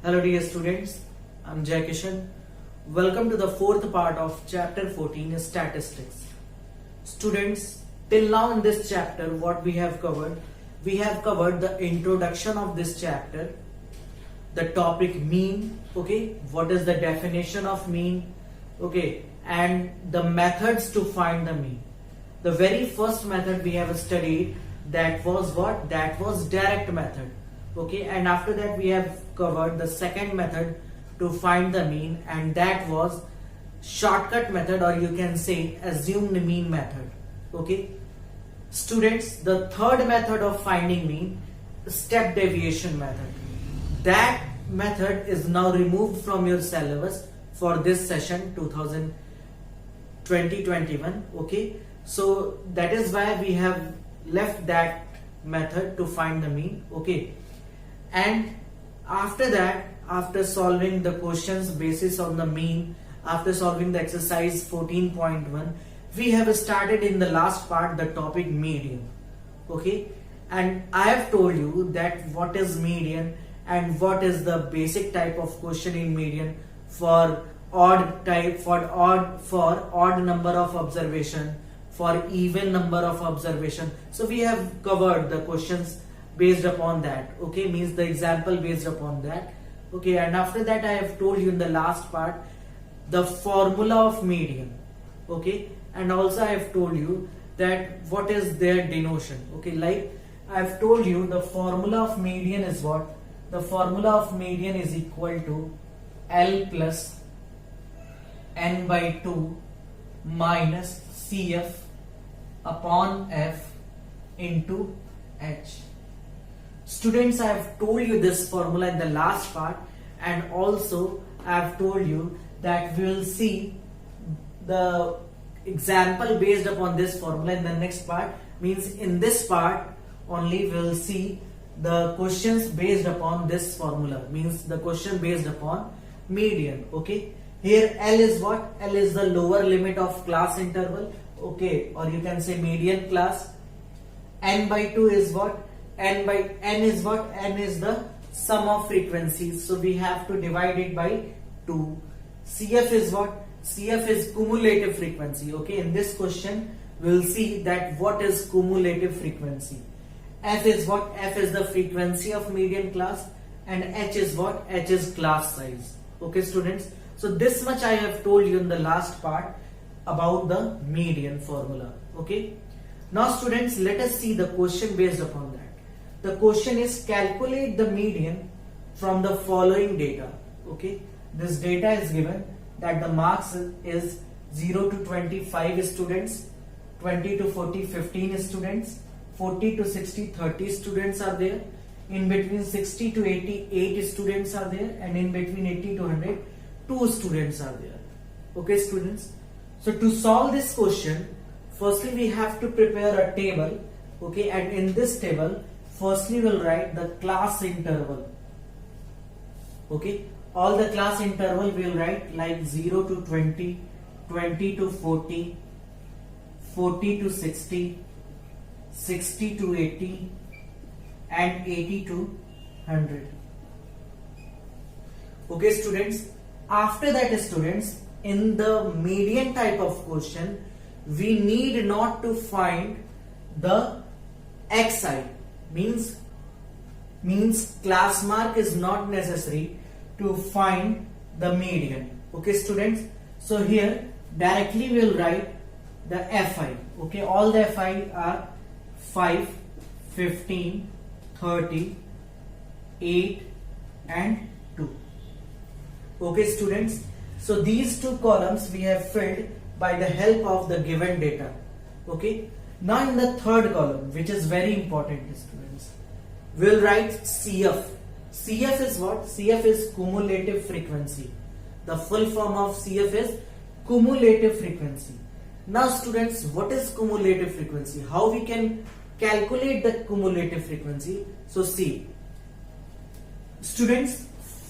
Hello dear students, I'm Jai Kishan. Welcome to the fourth part of chapter 14 Statistics. Students, till now in this chapter what we have covered? We have covered the introduction of this chapter, the topic mean, okay, what is the definition of mean, okay, and the methods to find the mean. The very first method we have studied, that was what? That was direct method. Okay, and after that we have covered the second method to find the mean, and that was shortcut method, or you can say assumed mean method. Okay, students, the third method of finding mean, step deviation method. That method is now removed from your syllabus for this session 2020-21. Okay, so that is why we have left that method to find the mean. Okay, and after that, after solving the questions basis on the mean, after solving the exercise 14.1, we have started in the last part the topic median. Okay, and I have told you that what is median and what is the basic type of question in median for odd number of observation, for even number of observation. So we have covered the questions based upon that. Okay, means the example based upon that. Okay, and after that I have told you in the last part the formula of median. Okay, and also I have told you that what is their denotation. Okay, like I have told you the formula of median is what? The formula of median is equal to L plus N by 2 minus CF upon F into H. Students, I have told you this formula in the last part, and also I have told you that we will see the example based upon this formula in the next part. Means in this part only we will see the questions based upon this formula, means the question based upon median. Okay, here L is what? L is the lower limit of class interval. Okay, or you can say median class. N by 2 is what? N is what? N is the sum of frequencies, so we have to divide it by 2. CF is what? CF is cumulative frequency. Okay, in this question we will see that what is cumulative frequency. F is what? F is the frequency of median class, and H is what? H is class size. Okay, students, so this much I have told you in the last part about the median formula. Okay, now students, let us see the question based upon that. The question is calculate the median from the following data. Okay, this data is given that the marks is 0 to 25 students, 20 to 40 15 students, 40 to 60 30 students are there, in between 60 to 80 8 students are there, and in between 80 to 100 2 students are there. Okay, students, so to solve this question, firstly we have to prepare a table. Okay, and in this table firstly we'll write the class interval. Okay, all the class interval we'll write like 0 to 20, 20 to 40, 40 to 60, 60 to 80, and 80 to 100. Okay, students, after that students, in the median type of question we need not to find the xi, means class mark is not necessary to find the median. Okay, students, so here directly we will write the fi. Okay, all the fi are 5, 15, 30, 8 and 2. Okay, students, so these two columns we have filled by the help of the given data. Okay, now in the third column, which is very important, students, we'll write CF. CF is what? CF is cumulative frequency. The full form of CF is cumulative frequency. Now students, what is cumulative frequency? How we can calculate the cumulative frequency? So see, students,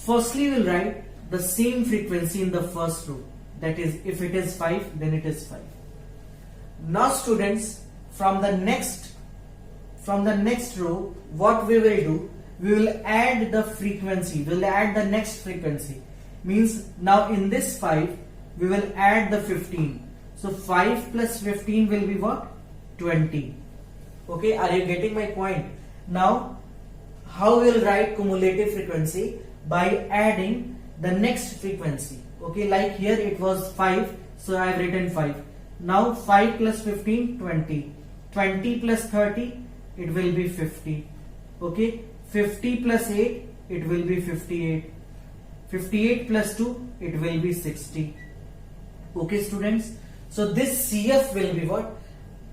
firstly we'll write the same frequency in the first row. That is, if it is 5, then it is 5. Now students, from the next row, what we will do, we will add the frequency, we will add the next frequency. Means now in this 5, we will add the 15. So 5 plus 15 will be what? 20. Okay, are you getting my point? Now, how we will write cumulative frequency? By adding the next frequency. Okay, like here it was 5, so I have written 5. Now 5 plus 15, 20. 20 plus 30, it will be 50. Okay, 50 plus 8, it will be 58. 58 plus 2, it will be 60. Okay, students. So this CF will be what?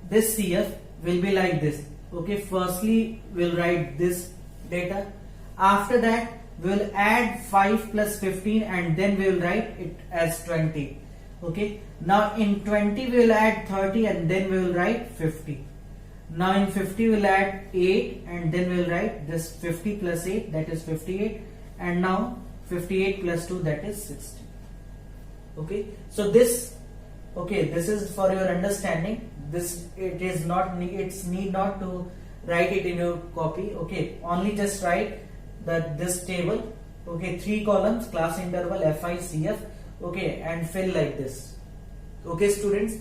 This CF will be like this. Okay, firstly we'll write this data. After that we will add 5 plus 15 and then we will write it as 20. Okay, now in 20 we will add 30 and then we will write 50. Now in 50 we will add 8 and then we will write this 50 plus 8, that is 58, and now 58 plus 2, that is 60. Okay, so this, okay, this is for your understanding. This, it is not, it's need not to write it in your copy. Okay, only just write that this table. Okay, 3 columns, class interval, FI, CF. Okay, and fill like this. Okay, students,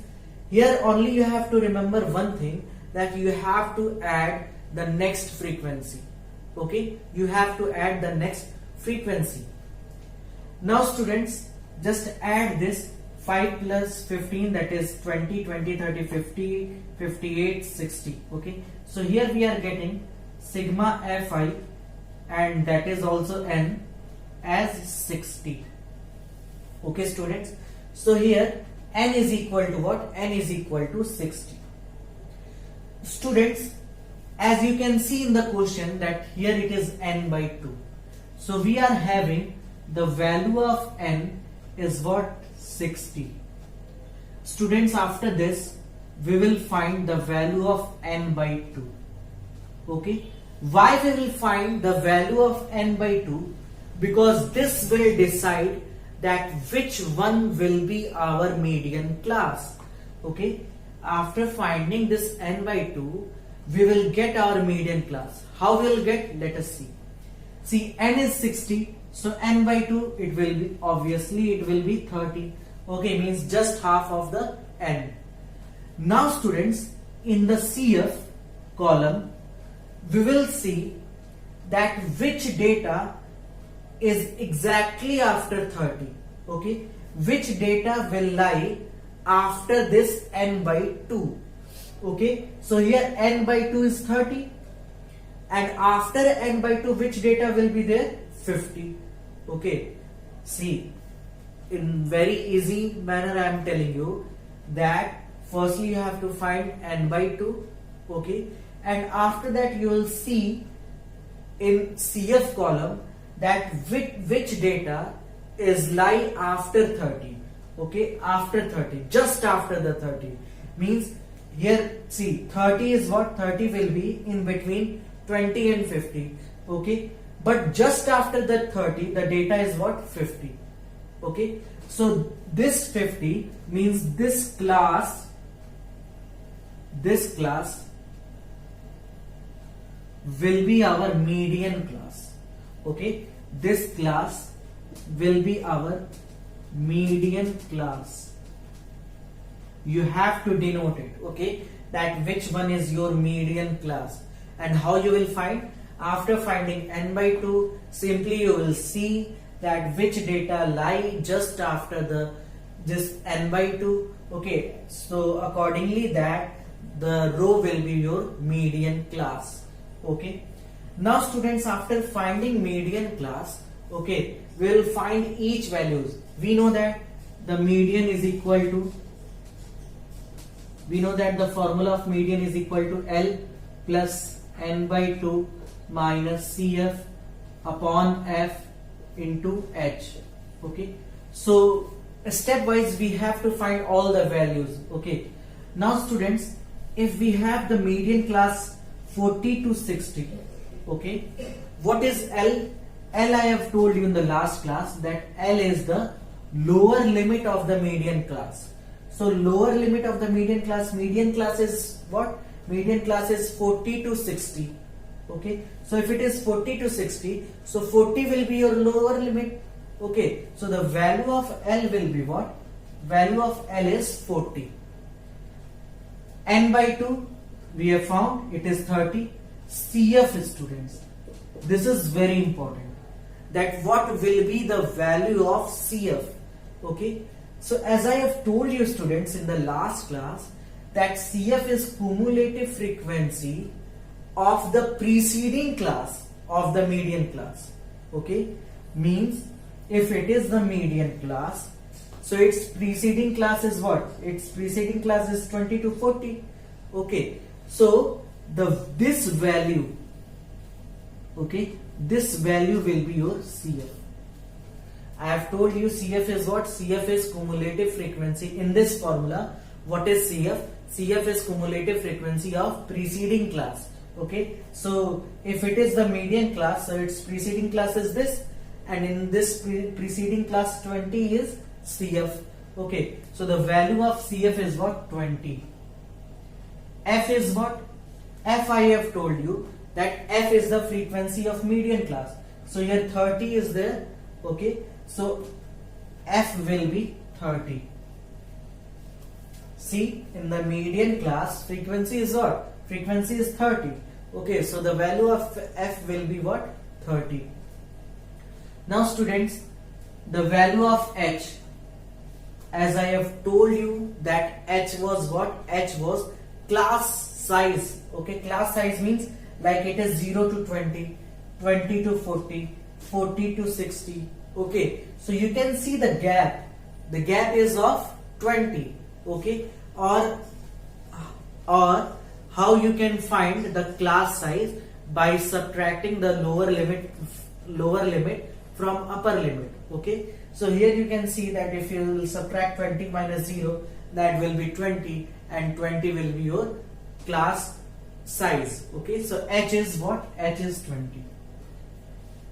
here only you have to remember one thing, that you have to add the next frequency. Okay, you have to add the next frequency. Now students, just add this 5 plus 15, that is 20, 20, 30, 50, 58, 60. Okay, so here we are getting sigma Fi, and that is also N, as 60. Okay, students, so here N is equal to what? N is equal to 60. Students, as you can see in the question that here it is N by 2. So we are having the value of N is what? 60. Students, after this we will find the value of N by 2. Okay, why we will find the value of N by 2? Because this will decide that which one will be our median class. Okay, after finding this N by 2, we will get our median class. How we will get? Let us see. See, N is 60, so N by 2, it will be, obviously it will be 30. Okay, means just half of the N. Now students, in the CF column, we will see that which data is exactly after 30. Okay, which data will lie after this N by 2. Okay, so here N by 2 is 30, and after N by 2 which data will be there? 50. Okay, see, in very easy manner I am telling you that firstly you have to find N by 2. Okay, and after that you will see in CF column that which data is lie after 30. Okay, after 30, just after the 30, means here see 30 is what? 30 will be in between 20 and 50. Okay, but just after the 30 the data is what? 50. Okay, so this 50 means this class will be our median class. Okay, this class will be our median class. You have to denote it. Okay, that which one is your median class. And how you will find? After finding N by 2, simply you will see that which data lie just after this N by 2. Okay, so accordingly that the row will be your median class. Okay, now students, after finding median class, okay, we will find each values. We know that the median is equal to, we know that the formula of median is equal to L plus N by 2 minus CF upon F into H. Okay, so stepwise we have to find all the values. Okay, now students, if we have the median class 40 to 60, okay, what is L? L, I have told you in the last class that L is the lower limit of the median class. So lower limit of the median class is what? Median class is 40 to 60. Okay, so if it is 40 to 60, so 40 will be your lower limit. Okay, so the value of L will be what? Value of L is 40. N by 2 we have found it is 30. CF students, this is very important, that what will be the value of CF. Okay, so as I have told you students in the last class, that CF is cumulative frequency of the preceding class of the median class. Okay, means if it is the median class, so its preceding class is what? Its preceding class is 20 to 40. Okay, so this value, okay, this value will be your CF. I have told you CF is what? CF is cumulative frequency. In this formula, what is CF? CF is cumulative frequency of preceding class. Okay, so if it is the median class, so its preceding class is this, and in this preceding class 20 is CF. Okay, so the value of CF is what? 20. F is what? F, I have told you that F is the frequency of median class. So here 30 is there. Okay, so F will be 30. See, in the median class, frequency is what? Frequency is 30. Okay, so the value of F will be what? 30. Now students, the value of H, as I have told you that H was what? H was class size. Okay, class size means like it is 0 to 20, 20 to 40, 40 to 60. Okay, so you can see the gap. The gap is of 20. Okay, or how you can find the class size? By subtracting the lower limit from upper limit. Okay, so here you can see that if you will subtract 20 minus 0, that will be 20, and 20 will be your class size. Okay, so H is what? H is 20.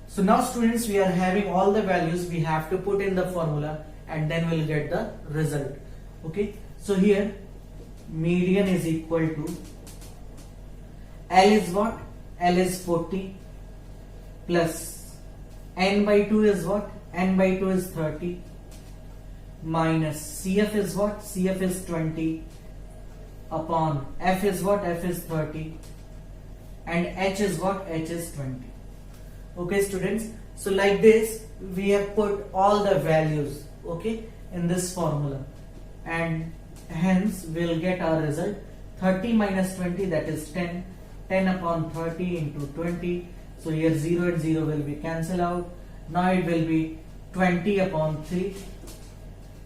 So now students, we are having all the values we have to put in the formula, and then we'll get the result. Okay, so here median is equal to L is what? L is 40 plus N by 2 is what? N by 2 is 30 minus CF is what? CF is 20 upon F is what? F is 30 and H is what? H is 20. Okay students, so like this we have put all the values, okay, in this formula, and hence we'll get our result. 30 minus 20, that is 10. 10 upon 30 into 20, so here 0 and 0 will be cancelled out. Now it will be 20 upon 3,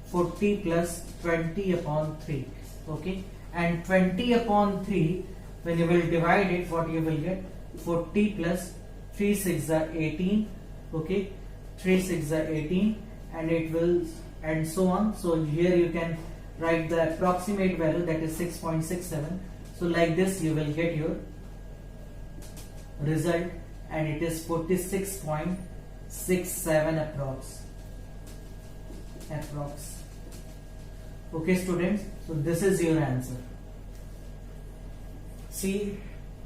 40 plus 20 upon 3. Okay, and 20 upon 3, when you will divide it, what you will get? 40 plus 3 6 are 18. Okay, 3 6 are 18, and it will, and so on. So here you can write the approximate value, that is 6.67. so like this you will get your result, and it is 46.67 approx. Okay students, so this is your answer. See,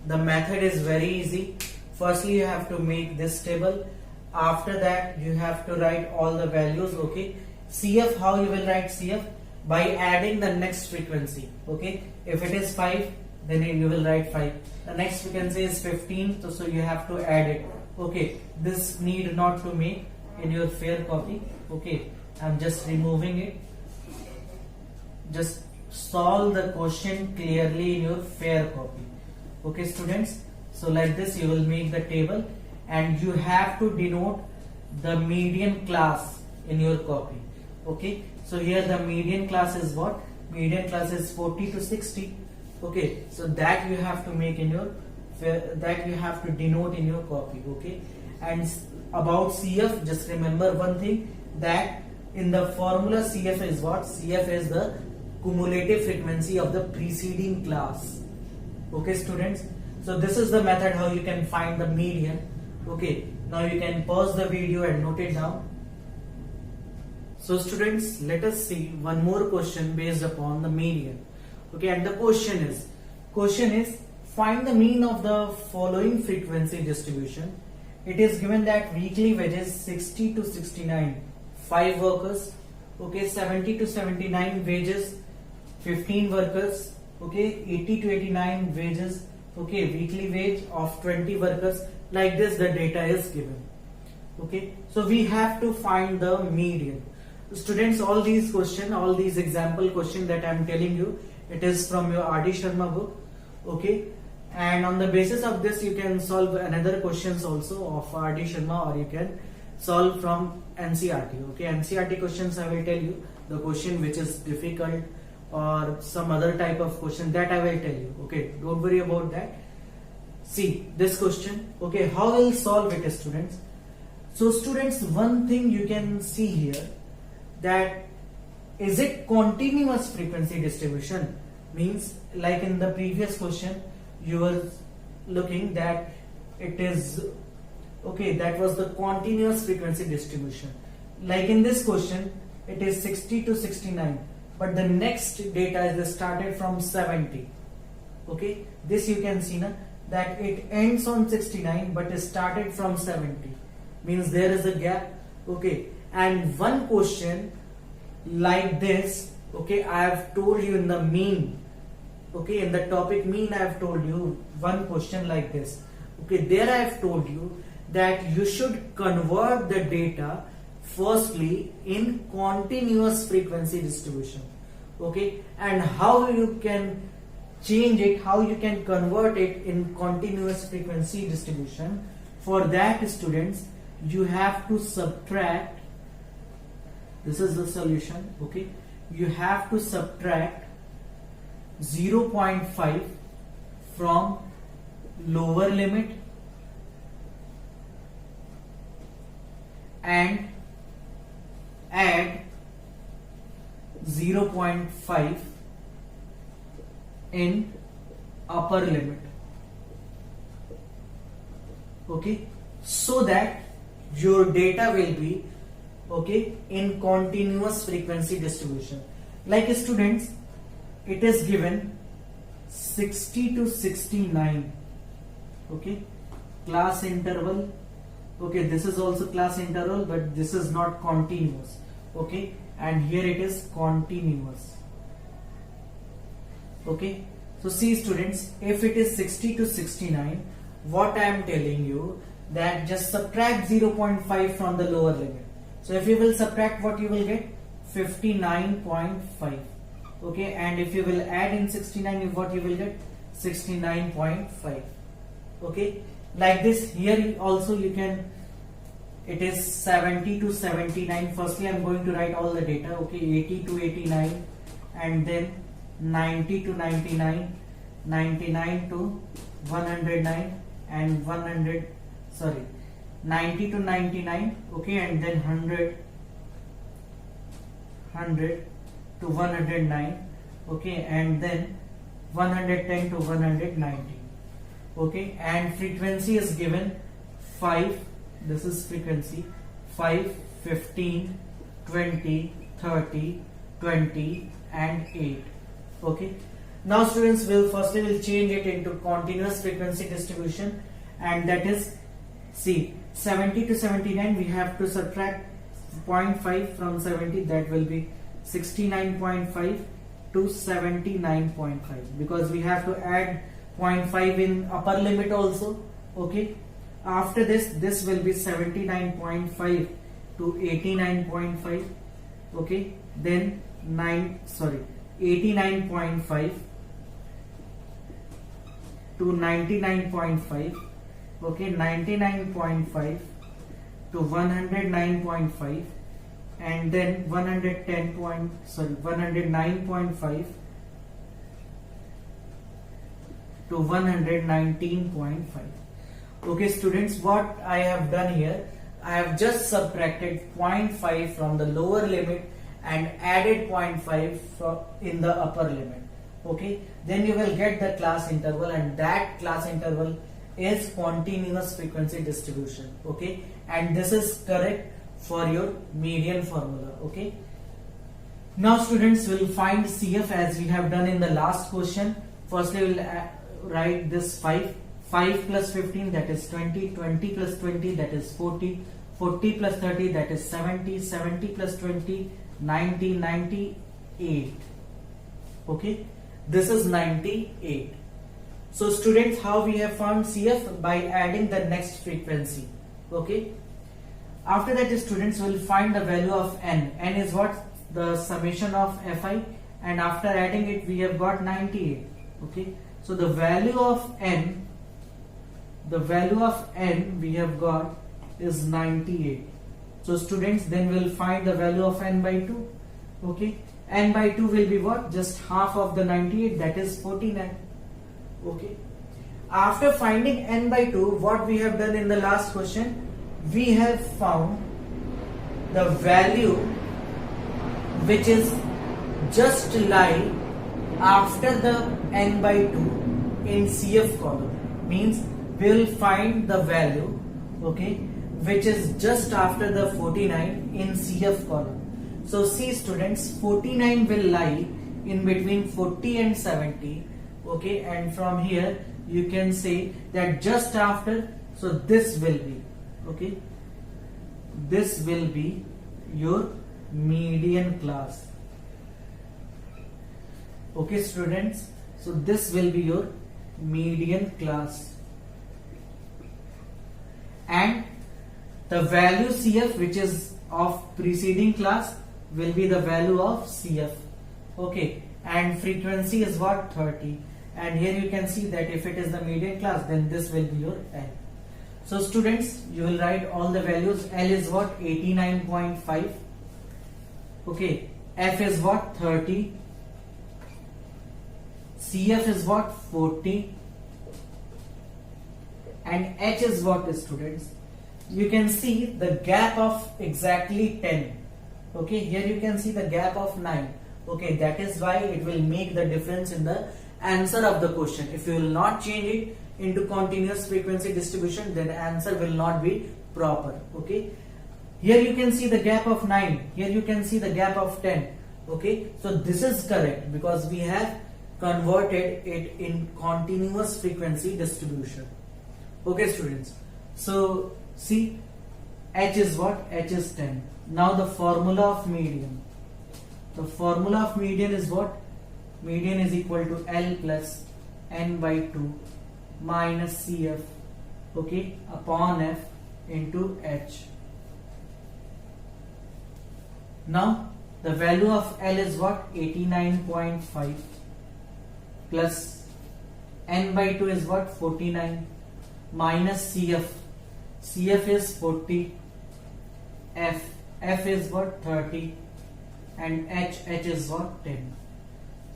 the method is very easy. Firstly you have to make this table. After that you have to write all the values. Okay, CF, how you will write CF? By adding the next frequency. Okay, if it is 5, then you will write 5. The next frequency is 15, so you have to add it. Okay, this need not to make in your fair copy. Okay, I'm just removing it. Just solve the question clearly in your fair copy. Okay students, so like this you will make the table, and you have to denote the median class in your copy. Okay, so here the median class is what? Median class is 40 to 60. Okay, so that you have to make in your, that you have to denote in your copy. Okay, and about CF, just remember one thing, that in the formula CF is what? CF is the cumulative frequency of the preceding class. Okay students, so this is the method how you can find the median. Okay, now you can pause the video and note it down. So students, let us see one more question based upon the median. Okay, and the question is find the mean of the following frequency distribution. It is given that weekly wages 60 to 69, 5 workers. Okay, 70 to 79 wages, 15 workers. Okay, 80 to 89 wages. Okay, weekly wage of 20 workers. Like this, the data is given. Okay, so we have to find the median. Students, all these questions, all these example questions that I am telling you, it is from your R.D. Sharma book. Okay, and on the basis of this you can solve another questions also of R.D. Sharma, or you can solve from NCERT. Okay, NCERT questions I will tell you, the question which is difficult or some other type of question, that I will tell you. Okay, don't worry about that. See this question. Okay, how will solve it, students? So students, one thing you can see here, that is it continuous frequency distribution? Means like in the previous question you were looking that it is okay, that was the continuous frequency distribution. Like in this question it is 60 to 69, but the next data is started from 70. Okay, this you can see na, that it ends on 69 but is started from 70, means there is a gap. Okay, and one question like this, okay, I have told you in the mean, okay, in the topic mean I have told you one question like this. Okay, there I have told you that you should convert the data firstly in continuous frequency distribution. Okay, and how you can change it, how you can convert it in continuous frequency distribution. For that, students, you have to subtract, this is the solution. Okay, you have to subtract 0.5 from lower limit and add 0.5 in upper limit. Okay, so that your data will be okay in continuous frequency distribution. Like students, it is given 60 to 69. Okay, class interval. Okay, this is also class interval, but this is not continuous. Okay, and here it is continuous. Okay, so see students, if it is 60 to 69, what I am telling you, that just subtract 0.5 from the lower limit. So if you will subtract, what you will get? 59.5. Okay, and if you will add in 69, what you will get? 69.5. Okay, like this. Here also you can, it is 70 to 79. Firstly I am going to write all the data. Okay, 80 to 89, and then 90 to 99, 99 to 109, and 90 to 99. Okay, and then 100 to 109. Okay, and then 110 to 190. Okay, and frequency is given 5. This is frequency 5, 15, 20, 30, 20, and 8. Okay, now students, will change it into continuous frequency distribution, and that is, see, 70 to 79 we have to subtract 0.5 from 70, that will be 69.5 to 79.5, because we have to add 0.5 in upper limit also. Okay, after this will be 79.5 to 89.5. Okay, then 89.5 to 99.5. Okay, 99.5 to 109.5, and then 109.5 to 119.5. Okay students, what I have done here, I have just subtracted 0.5 from the lower limit and added 0.5 from in the upper limit. Okay, then you will get the class interval, and that class interval is continuous frequency distribution. Okay, and this is correct for your median formula. Okay, now students, will find CF as we have done in the last question. Firstly, we'll write this 5. 5 plus 15, that is 20. 20 plus 20, that is 40. 40 plus 30, that is 70. 70 plus 20, 90. 98. Okay, this is 98. So students, how we have found CF? By adding the next frequency. Okay, after that students will find the value of n. N is what? The summation of Fi, and after adding it we have got 98. Okay, so the value of n we have got is 98. So students, then we'll find the value of n by 2. Okay, n by 2 will be what? Just half of the 98, that is 49. Okay, after finding n by 2, what we have done in the last question, we have found the value which is just lie after the n by 2 in CF column. Means we will find the value, okay, which is just after the 49 in CF column. So see students, 49 will lie in between 40 and 70. Okay, and from here you can say that just after, so this will be, okay, this will be your median class. Okay students, so this will be your median class, and the value CF which is of preceding class will be the value of CF. Okay, and frequency is what? 30. And here you can see that if it is the median class, then this will be your L. So students, you will write all the values. L is what? 89.5. Okay, F is what? 30. CF is what? 40. And H is what, students? You can see the gap of exactly 10. Okay, here you can see the gap of 9. Okay, that is why it will make the difference in the answer of the question. If you will not change it into continuous frequency distribution, then answer will not be proper. Okay, here you can see the gap of 9. Here you can see the gap of 10. Okay, so this is correct because we have converted it in continuous frequency distribution. Okay students, so see, H is what? H is 10. Now the formula of median. The formula of median is what? Median is equal to L plus n by 2 minus CF, okay, upon F into H. Now the value of L is what? 89.5 plus n by 2 is what? 49 minus CF. CF is 40. F is what? 30. And H is what? 10.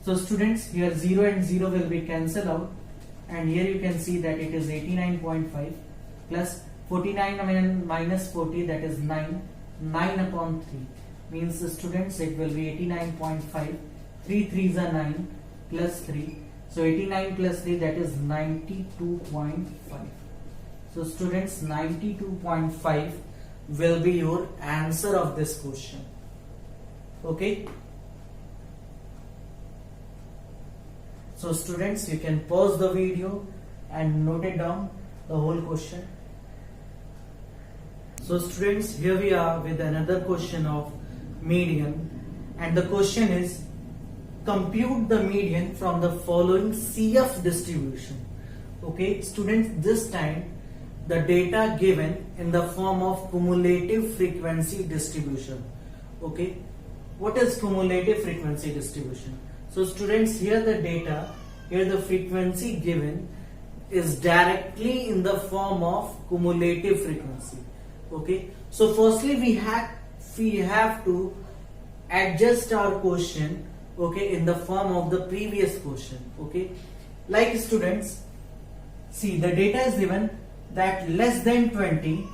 So students, here 0 and 0 will be cancelled out, and here you can see that it is 89.5 plus 49 minus 40, that is 9. 9 upon 3 means students it will be 89.5. 3 3s are 9 plus 3. So 89 plus 3, that is 92.5. So students, 92.5 will be your answer of this question. Okay. So students, you can pause the video and note it down, the whole question. So students, here we are with another question of median, and the question is, compute the median from the following CF distribution. Okay students, this time the data given in the form of cumulative frequency distribution. Okay, what is cumulative frequency distribution? So students, here the data, here the frequency given is directly in the form of cumulative frequency. Okay, so firstly we have to adjust our question, okay, in the form of the previous question. Okay, like students, see, the data is given that less than 20,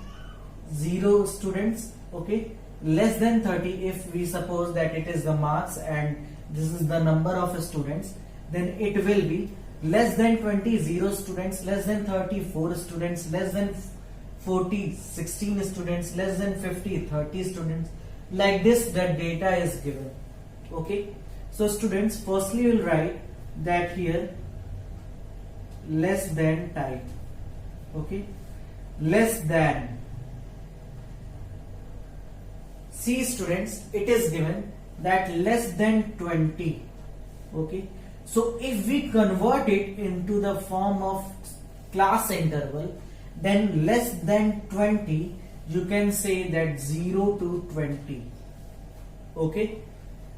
0 students, okay, less than 30, if we suppose that it is the marks and this is the number of students, then it will be less than 20, 0 students, less than 30, 4 students, less than 40, 16 students, less than 50, 30 students. Like this the data is given. Okay, so students, firstly you will write that here less than type. Okay, less than. See students, it is given that less than 20. Okay, so if we convert it into the form of class interval, then less than 20, you can say that 0 to 20. Okay,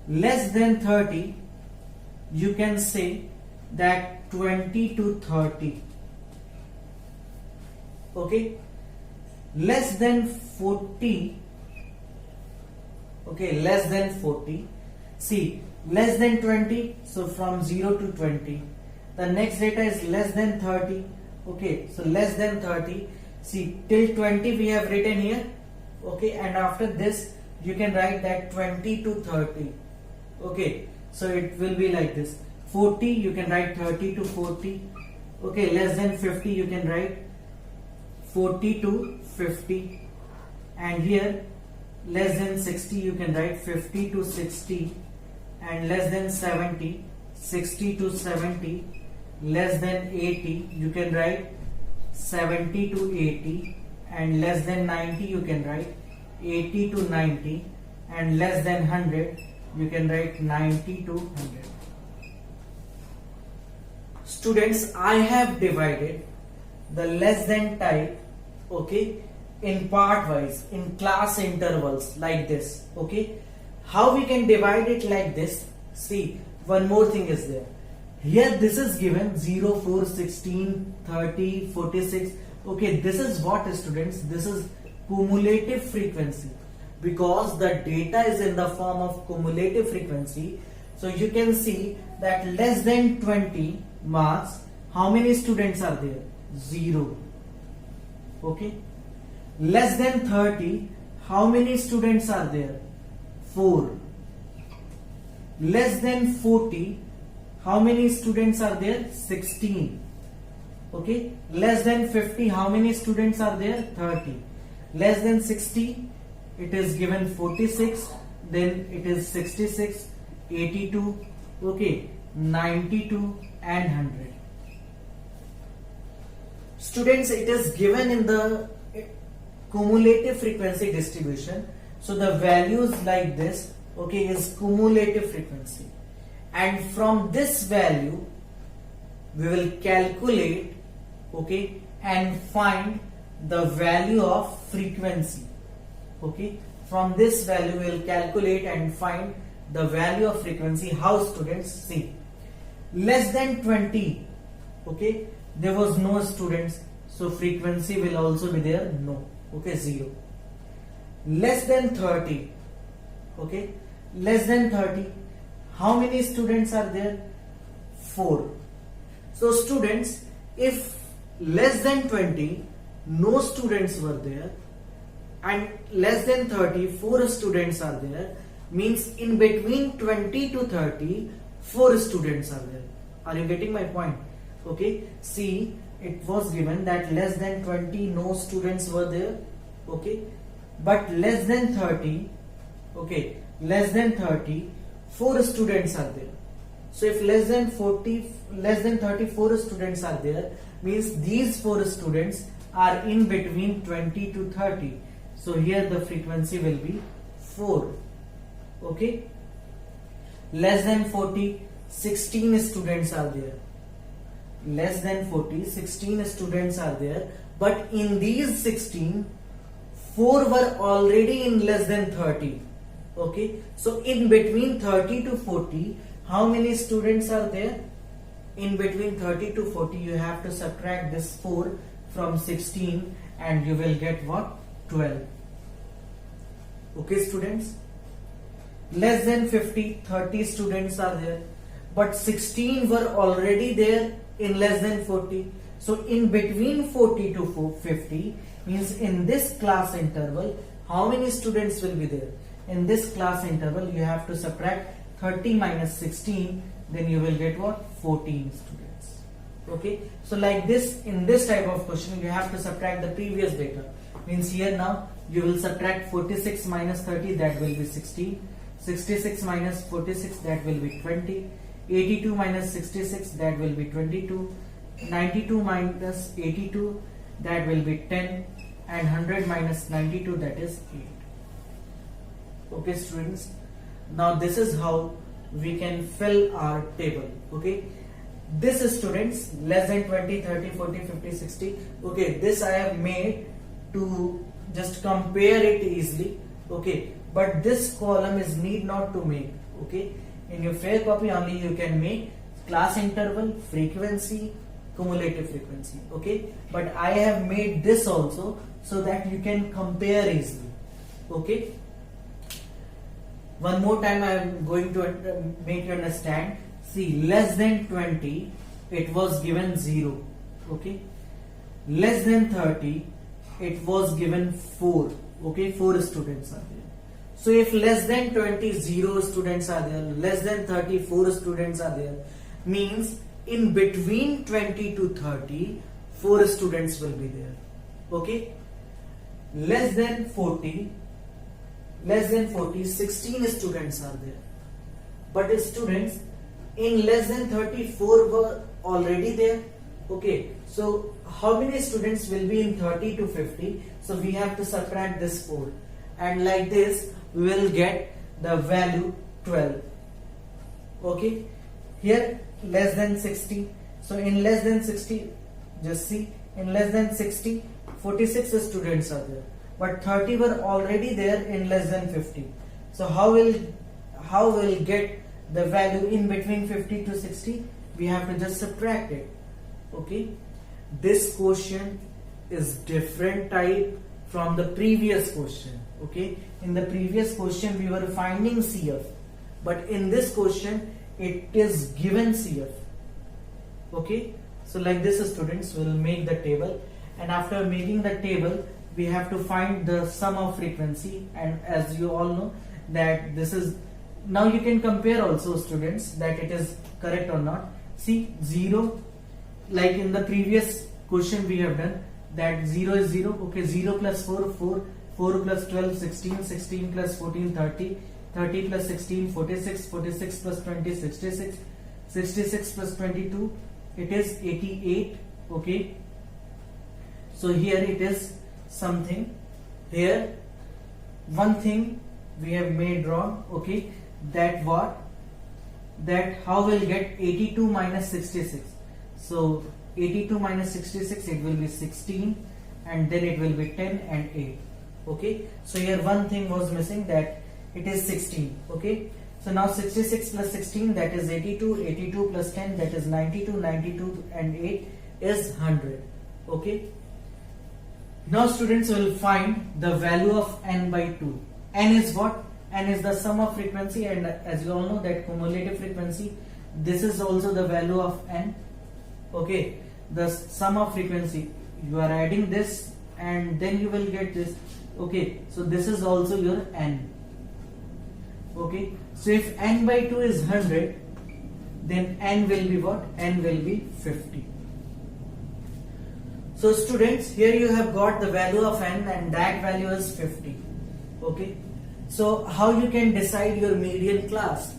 less than 30, you can say that 20 to 30. Okay, less than 40. Okay, less than 40. See, less than 20, so from 0 to 20. The next data is less than 30. Okay, so less than 30. See, till 20 we have written here. Okay, and after this you can write that 20 to 30. Okay, so it will be like this. 40 you can write 30 to 40. Okay, less than 50 you can write 40 to 50. And here less than 60 you can write 50 to 60. And less than 70, 60 to 70. Less than 80 you can write 70 to 80. And less than 90 you can write 80 to 90. And less than 100 you can write 90 to 100. Students, I have divided the less than type, okay, in part wise, in class intervals like this. Okay, how we can divide it like this? See, one more thing is there. Here this is given 0, 4, 16, 30, 46. Okay, this is what, students? This is cumulative frequency, because the data is in the form of cumulative frequency. So you can see that less than 20 marks, how many students are there? 0. Okay, less than 30, how many students are there? 4. Less than 40, how many students are there? 16. Okay, less than 50, how many students are there? 30. Less than 60, it is given 46, then it is 66, 82, okay, 92 and 100. Students, it is given in the cumulative frequency distribution. So the values like this, okay, is cumulative frequency. And from this value, we will calculate, okay, and find the value of frequency. Okay, from this value we will calculate and find the value of frequency. How, students? See, less than 20, okay, there was no students, so frequency will also be there, no. Okay, 0. Less than 30, okay, less than 30, how many students are there? 4. So students, if less than 20, no students were there, and less than 30, 4 students are there, means in between 20 to 30, 4 students are there. Are you getting my point? Okay, see, it was given that less than 20, no students were there. Okay, but less than 30, okay, less than 30, 4 students are there. So if less than 40, less than 34 students are there, means these 4 students are in between 20 to 30. So here the frequency will be 4. Okay, less than 40, 16 students are there. Less than 40, 16 students are there, but in these 16, 4 were already in less than 30. Okay, so in between 30 to 40, how many students are there? In between 30 to 40, you have to subtract this 4 from 16 and you will get what? 12. Okay, students, less than 50, 30 students are there, but 16 were already there in less than 40. So in between 40 to 50, means in this class interval, how many students will be there? In this class interval, you have to subtract 30 minus 16, then you will get what? 14 students. Okay, so like this, in this type of question, you have to subtract the previous data. Means here now you will subtract 46 minus 30, that will be 16. 66 minus 46, that will be 20. 82 minus 66, that will be 22. 92 minus 82, that will be 10, and 100 minus 92, that is 8. Okay students, now this is how we can fill our table. Okay, this is students less than 20, 30, 40, 50, 60. Okay, this I have made to just compare it easily. Okay, but this column is need not to make. Okay, in your fair copy only you can make class interval, frequency, cumulative frequency. Okay, but I have made this also so that you can compare easily. Okay, one more time I am going to make you understand. See, less than 20 it was given 0. Okay, less than 30 it was given 4. Okay, 4 students are there. So if less than 20 0 students are there, less than 30 4 students are there, means in between 20 to 30 4 students will be there. Okay, less than 40 16 students are there. But students, in less than 34 were already there. Okay, so how many students will be in 30 to 50? So we have to subtract this 4, and like this we will get the value 12. Okay, here less than 60. So in less than 60, just see, in less than 60 46 students are there, but 30 were already there in less than 50. So how will get the value in between 50 to 60? We have to just subtract it. Okay, this question is different type from the previous question. Okay, in the previous question we were finding CF, but in this question it is given CF. Okay, so like this students will make the table, and after making the table we have to find the sum of frequency, and as you all know that this is, now you can compare also students that it is correct or not. See, 0, like in the previous question we have done that 0 is 0. Okay, 0 plus 4 4, 4 plus 12 16, 16 plus 14 30, 30 plus 16 46, 46 plus 20 66, 66 plus 22 it is 88. Okay, so here it is something, here one thing we have made wrong. Okay, that what, that how will get 82 minus 66. So 82 minus 66, it will be 16, and then it will be 10 and 8. Okay, so here one thing was missing, that it is 16. Okay, so now 66 plus 16, that is 82, 82 plus 10, that is 92, 92 and 8 is 100. Okay, now students will find the value of n by 2. N is what? N is the sum of frequency, and as you all know that cumulative frequency, this is also the value of n. Okay, the sum of frequency, you are adding this and then you will get this. Okay, so this is also your n. Okay, so if n by 2 is 100, then n will be what? N will be 50. So students, here you have got the value of n, and that value is 50. Okay, so how you can decide your median class?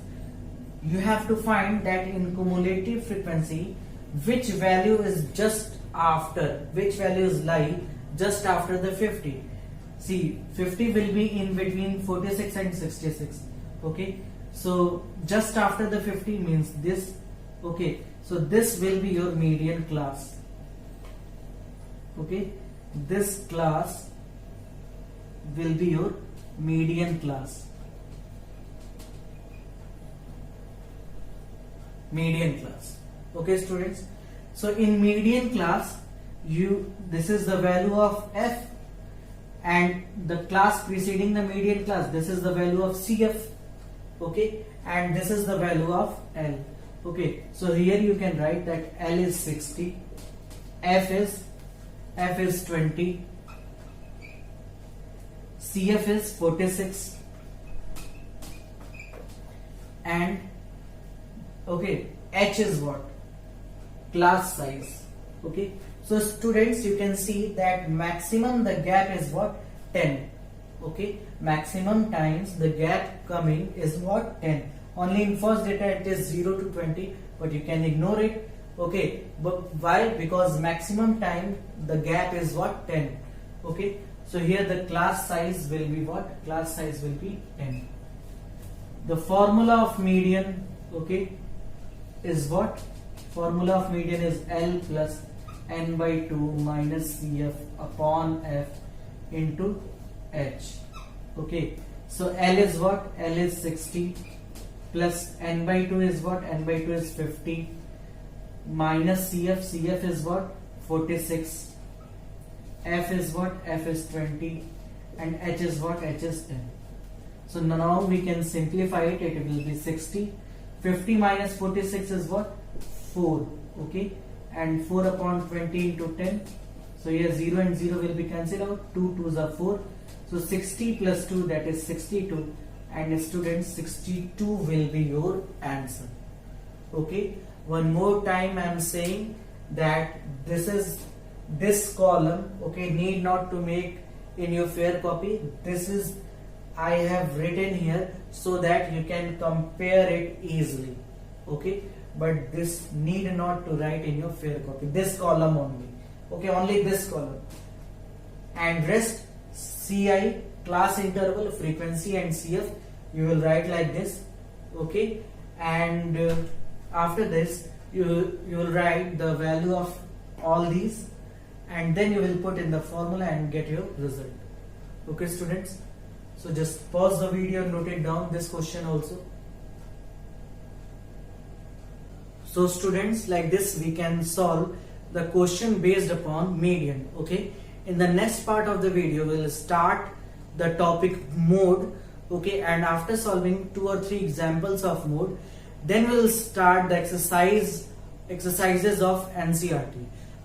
You have to find that in cumulative frequency which value is just after, which value is lie just after the 50. See, 50 will be in between 46 and 66. Okay, so just after the 50 means this. Okay, so this will be your median class. Okay, this class will be your median class. Median class. Okay students, so in median class, this is the value of f, and the class preceding the median class, this is the value of CF. Okay, and this is the value of L. Okay, so here you can write that L is 60, F is 20, CF is 46, and okay, H is what? Class size. Okay, so students, you can see that maximum the gap is what? 10. Okay, maximum times the gap coming is what? 10. Only in first data it is 0 to 20, but you can ignore it. Okay, but why? Because maximum time the gap is what? 10. Okay, so here the class size will be what? Class size will be 10. The formula of median, okay, is what? Formula of median is L plus n by 2 minus CF upon F into H. Okay, so L is what? L is 60 plus n by 2 is what? N by 2 is 50 minus CF. CF is what? 46. F is what? F is 20 and H is what? H is 10. So now we can simplify it. It will be 60. 50 minus 46 is what? 4. Okay, and 4 upon 20 into 10. So here 0 and 0 will be cancelled out. 2 2s are 4. So 60 plus 2, that is 62. And students, 62 will be your answer. Okay, one more time I am saying that this column, okay, need not to make in your fair copy. This is I have written here so that you can compare it easily. Okay, but this need not to write in your fair copy. This column only. Okay, only this column. And rest CI, class interval, frequency and CF, you will write like this. Okay, and after this you will write the value of all these and then you will put in the formula and get your result. Okay students, so just pause the video and note it down, this question also. So students, like this we can solve the question based upon median. Okay, in the next part of the video we will start the topic mode. Okay, and after solving 2 or 3 examples of mode, then we will start the exercises of NCERT,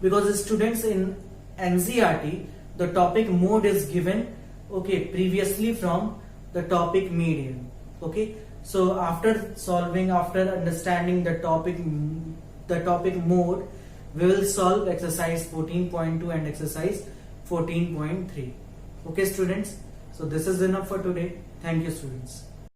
because students in NCERT the topic mode is given, okay, previously from the topic median. Okay, so after understanding the topic mode, we will solve exercise 14.2 and exercise 14.3. Okay students, so this is enough for today. Thank you students.